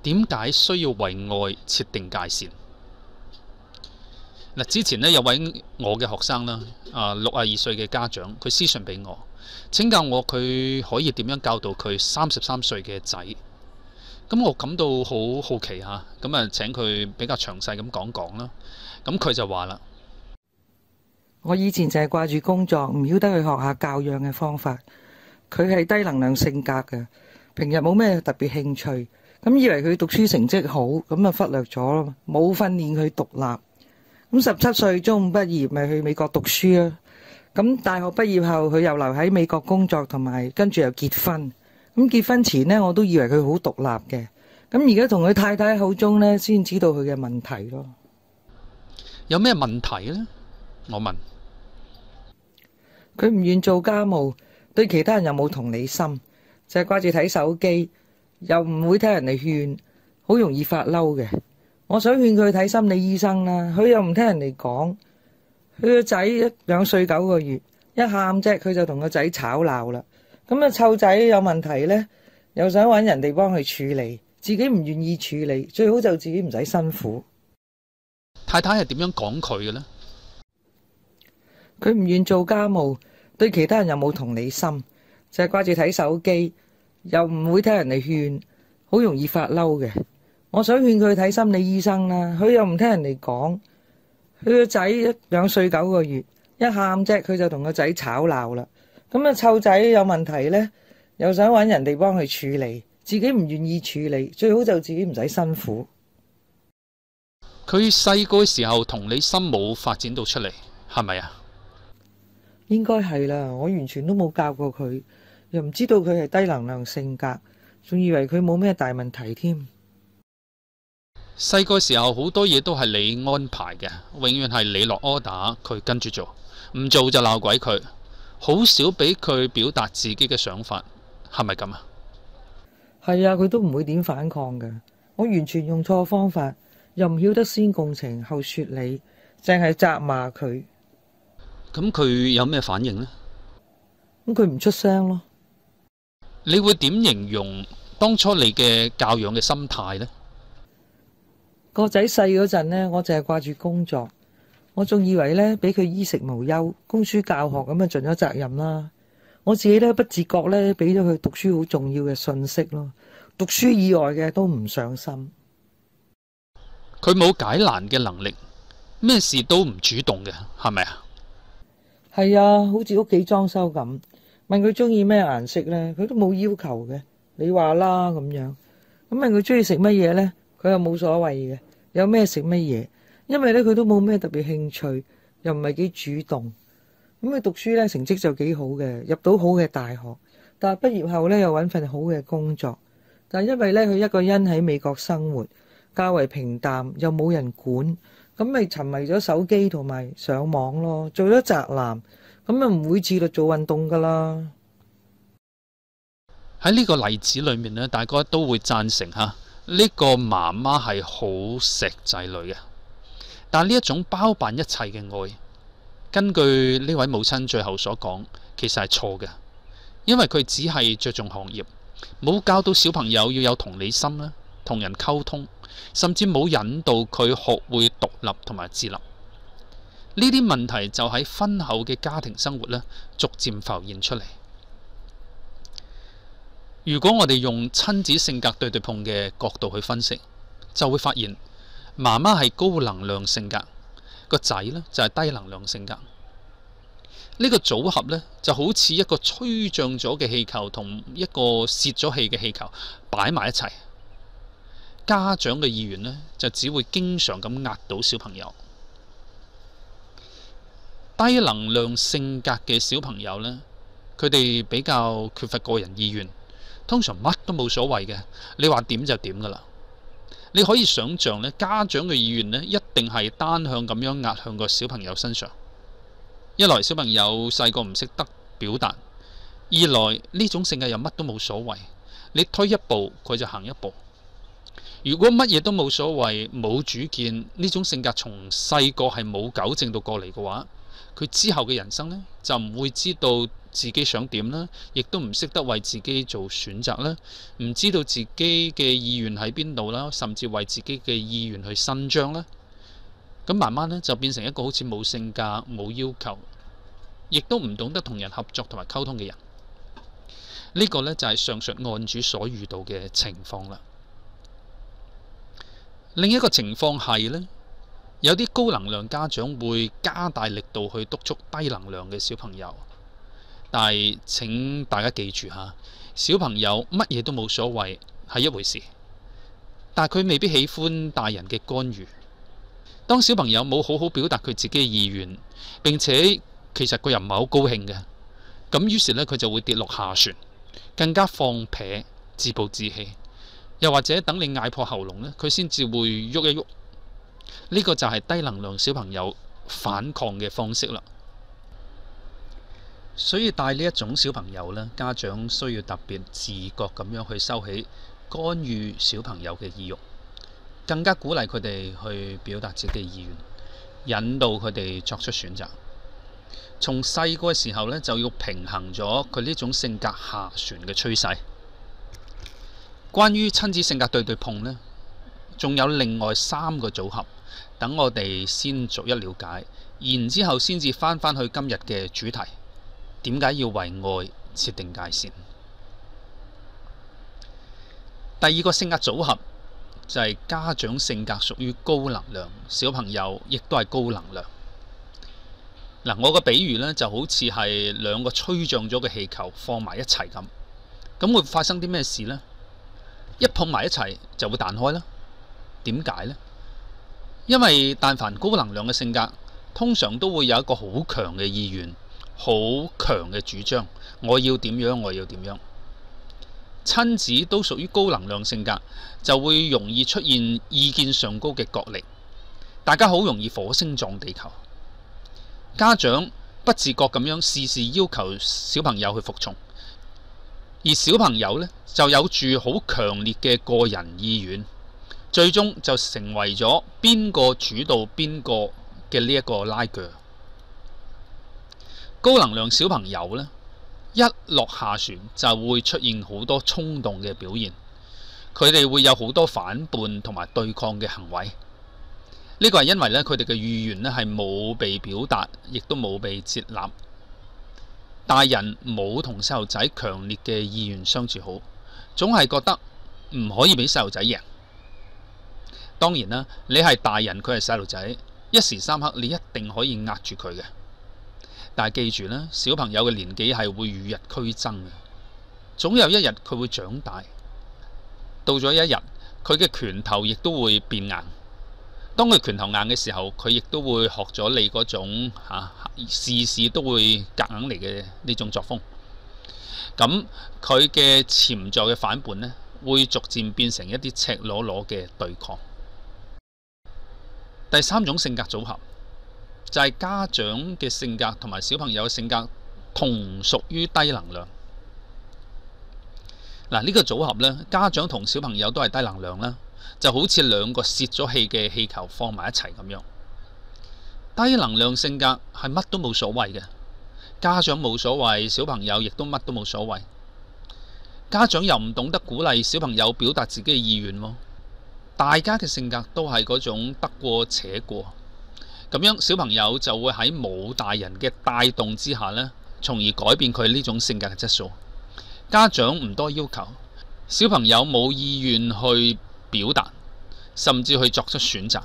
點解需要為愛設定界線？嗱，之前呢，有位我嘅學生啦，62歲嘅家長，佢私信俾我，請教我佢可以點樣教導佢33歲嘅仔。咁我感到好好奇嚇，咁啊請佢比較詳細咁講講啦。咁佢就話啦：我以前就係掛住工作，唔曉得去學下教養嘅方法。佢係低能量性格嘅，平日冇咩特別興趣，咁以為佢讀書成績好，咁啊忽略咗咯，冇訓練佢獨立。咁17歲中五畢業，咪去美國讀書啊。咁大學畢業後，佢又留喺美國工作，同埋跟住又結婚。咁結婚前呢，我都以為佢好獨立嘅。咁而家同佢太太口中呢，先知道佢嘅問題咯。有咩問題呢？我問。佢唔願做家務，對其他人又冇同理心，就係掛住睇手機，又唔會聽人哋勸，好容易發嬲嘅。我想勸佢睇心理醫生啦，佢又唔聽人哋講。佢個仔2歲9個月，一喊啫，佢就同個仔吵鬧啦。咁啊，湊仔有問題呢，又想揾人哋幫佢處理，自己唔願意處理，最好就自己唔使辛苦。太太係點樣講佢嘅呢？佢唔願做家務，對其他人又冇同理心，就係掛住睇手機，又唔會聽人哋勸，好容易發嬲嘅。我想勸佢睇心理醫生啦，佢又唔聽人哋講。佢個仔2歲9個月，一喊啫，佢就同個仔吵鬧啦。咁啊，湊仔有問題呢，又想揾人哋幫佢處理，自己唔願意處理，最好就自己唔使辛苦。佢細個時候同理心冇發展到出嚟，係咪啊？應該係啦，我完全都冇教過佢，又唔知道佢係低能量性格，仲以為佢冇咩大問題添。細個時候好多嘢都係你安排嘅，永遠係你落 order，佢跟住做，唔做就鬧鬼佢。好少俾佢表達自己嘅想法，係咪咁啊？係啊，佢都唔會點反抗嘅。我完全用錯方法，又唔曉得先共情後說理，淨係責罵佢。咁佢有咩反應呢？咁佢唔出聲咯。你會點形容當初你嘅教養嘅心態呢？個仔細嗰陣呢，我淨係掛住工作。我仲以為呢，俾佢衣食無憂，供書教學咁啊，盡咗責任啦。我自己呢，不自覺呢，俾咗佢讀書好重要嘅信息咯。讀書以外嘅都唔上心。佢冇解難嘅能力，咩事都唔主動嘅，係咪啊？係啊，好似屋企裝修咁，問佢中意咩顏色呢，佢都冇要求嘅。你話啦咁樣。咁問佢中意食乜嘢呢，佢又冇所謂嘅，有咩食乜嘢。因為咧佢都冇咩特別興趣，又唔係幾主動。咁佢讀書咧成績就幾好嘅，入到好嘅大學。但係畢業後咧又揾份好嘅工作。但係因為咧佢一個人喺美國生活，較為平淡，又冇人管，咁咪沉迷咗手機同埋上網咯，做咗宅男，咁啊唔會自律做運動噶啦。喺呢個例子裏面呢，大家都會贊成吓，呢個媽媽係好錫仔女嘅。但呢一種包辦一切嘅愛，根據呢位母親最後所講，其實係錯嘅，因為佢只係着重行業，冇教到小朋友要有同理心啦，同人溝通，甚至冇引導佢學會獨立同埋自立。呢啲問題就喺婚後嘅家庭生活呢，逐漸浮現出嚟。如果我哋用親子性格對對碰嘅角度去分析，就會發現媽媽係高能量性格，個仔呢就係低能量性格。呢個組合呢就好似一個吹脹咗嘅氣球同一個泄咗氣嘅氣球擺埋一齊。家長嘅意願呢就只會經常咁壓倒小朋友。低能量性格嘅小朋友呢，佢哋比較缺乏個人意願，通常乜都冇所謂嘅，你話點就點噶啦。你可以想象咧，家長嘅意願咧，一定係單向咁樣壓向個小朋友身上。一來小朋友細個唔識得表達，二來呢種性格又乜都冇所謂，你推一步佢就行一步。如果乜嘢都冇所謂，冇主見，呢種性格從細個係冇糾正到過嚟嘅話，佢之後嘅人生呢，就唔會知道自己想點啦，亦都唔識得為自己做選擇啦，唔知道自己嘅意願喺邊度啦，甚至為自己嘅意願去伸張啦。咁慢慢呢，就變成一個好似冇性格、冇要求，亦都唔懂得同人合作同埋溝通嘅人。呢個呢，就係上述案主所遇到嘅情況啦。另一個情況係呢，有啲高能量家長會加大力度去督促低能量嘅小朋友，但係請大家記住嚇，小朋友乜嘢都冇所謂係一回事，但係佢未必喜歡大人嘅干預。當小朋友冇好好表達佢自己嘅意願，並且其實佢又唔係好高興嘅，咁於是呢，佢就會跌落下旋，更加放屁、自暴自棄，又或者等你嗌破喉嚨呢，佢先至會喐一喐。呢個就係低能量小朋友反抗嘅方式啦。所以帶呢一種小朋友呢，家長需要特別自覺咁樣去收起干預小朋友嘅意欲，更加鼓勵佢哋去表達自己嘅意願，引導佢哋作出選擇。從細個嘅時候呢，就要平衡咗佢呢種性格下旋嘅趨勢。關於親子性格對碰呢，仲有另外3個組合，等我哋先逐一了解，然之後先至翻返去今日嘅主題，點解要為愛設定界線？第2個性格組合就係家長性格屬於高能量，小朋友亦都係高能量。嗱，我個比喻呢，就好似係2個吹脹咗嘅氣球放埋一齊咁，咁會發生啲咩事呢？一碰埋一齊就會彈開啦。點解呢？因為但凡高能量嘅性格，通常都會有一個好強嘅意願，好強嘅主張，我要點樣，我要點樣。親子都屬於高能量性格，就會容易出現意見上高嘅角力，大家好容易火星撞地球。家長不自覺咁樣事事要求小朋友去服從，而小朋友呢，就有住好強烈嘅個人意願，最終就成為咗邊個主導邊個嘅呢一個拉鋸。高能量小朋友呢，一落下旋就會出現好多衝動嘅表現，佢哋會有好多反叛同埋對抗嘅行為。呢個係因為咧，佢哋嘅意願咧係冇被表達，亦都冇被接納。大人冇同細路仔強烈嘅意願相處好，總係覺得唔可以俾細路仔贏。當然啦，你係大人，佢係細路仔，一時三刻你一定可以壓住佢嘅。但係記住咧，小朋友嘅年紀係會與日俱增嘅，總有一日佢會長大，到咗一日佢嘅拳頭亦都會變硬。當佢拳頭硬嘅時候，佢亦都會學咗你嗰種事事都會夾硬嚟嘅呢種作風。咁佢嘅潛在嘅反叛呢，會逐漸變成一啲赤裸裸嘅對抗。第3種性格組合就係家長嘅性格同埋小朋友嘅性格同屬於低能量。嗱，呢個組合呢，家長同小朋友都係低能量啦。就好似2個泄咗氣嘅氣球放埋一齊咁樣。低能量性格係乜都冇所謂嘅，家長冇所謂，小朋友亦都乜都冇所謂。家長又唔懂得鼓勵小朋友表達自己嘅意願喎。大家嘅性格都係嗰種得過且過，咁樣小朋友就會喺冇大人嘅帶動之下呢，從而改變佢呢種性格嘅質素。家長唔多要求，小朋友冇意願去表達，甚至去作出選擇，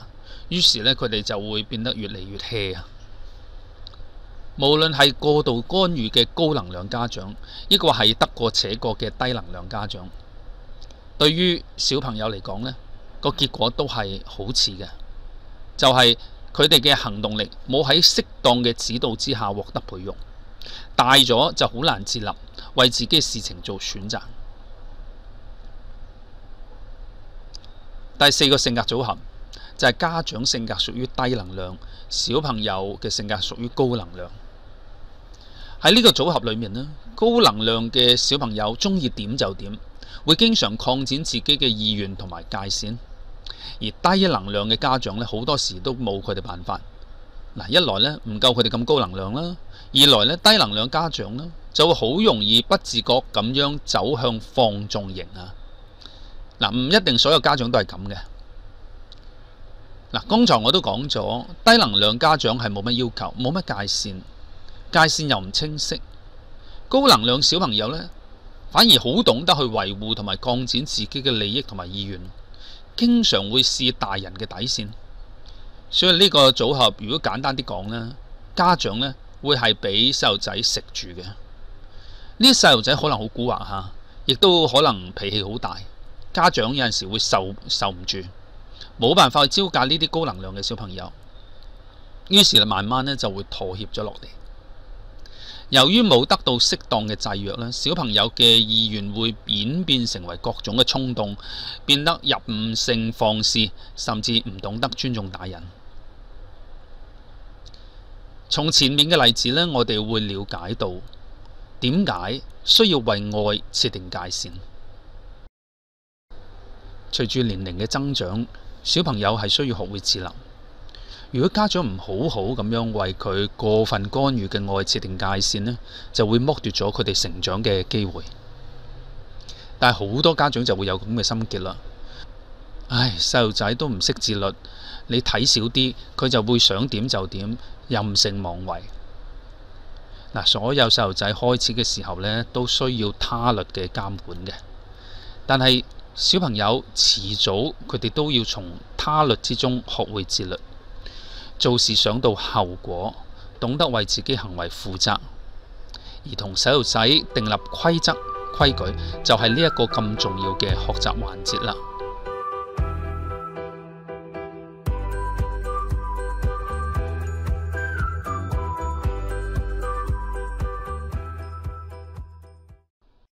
於是呢，佢哋就會變得越嚟越 hea 啊！無論係過度干預嘅高能量家長，抑或係得過且過嘅低能量家長，對於小朋友嚟講呢，個結果都係好似嘅，就係佢哋嘅行動力冇喺適當嘅指導之下獲得培育，大咗就好難自立，為自己嘅事情做選擇。第4個性格組合就係家長性格屬於低能量，小朋友嘅性格屬於高能量。喺呢個組合裏面呢，高能量嘅小朋友中意點就點，會經常擴展自己嘅意願同埋界線，而低能量嘅家長呢，好多時都冇佢哋辦法。嗱，一來呢唔夠佢哋咁高能量啦，二來呢低能量家長呢就會好容易不自覺咁樣走向放縱型啊。嗱，唔一定所有家長都係咁嘅。嗱，剛才我都講咗，低能量家長係冇乜要求，冇乜界線又唔清晰。高能量小朋友呢，反而好懂得去維護同埋擴展自己嘅利益同埋意願，經常會試大人嘅底線。所以呢個組合，如果簡單啲講呢，家長呢會係俾細路仔食住嘅。呢啲細路仔可能好蠱惑嚇，亦都可能脾氣好大。家長有陣時會受唔住，冇辦法去招架呢啲高能量嘅小朋友，於是慢慢呢就會妥協咗落嚟。由於冇得到適當嘅制約咧，小朋友嘅意願會演變成為各種嘅衝動，變得任性放肆，甚至唔懂得尊重大人。從前面嘅例子呢，我哋會了解到點解需要為愛設定界線。隨住年齡嘅增長，小朋友係需要學會自立。如果家長唔好好咁樣為佢過分干預嘅愛設定界線呢，就會剝奪咗佢哋成長嘅機會。但係好多家長就會有咁嘅心結啦。唉，細路仔都唔識自律，你睇少啲，佢就會想點就點，任性妄為。嗱，所有細路仔開始嘅時候呢，都需要他律嘅監管嘅，但係小朋友遲早佢哋都要從他律之中學會自律。做事想到後果，懂得為自己行為負責，而同細路仔訂立規則規矩，就係呢一個咁重要嘅學習環節啦。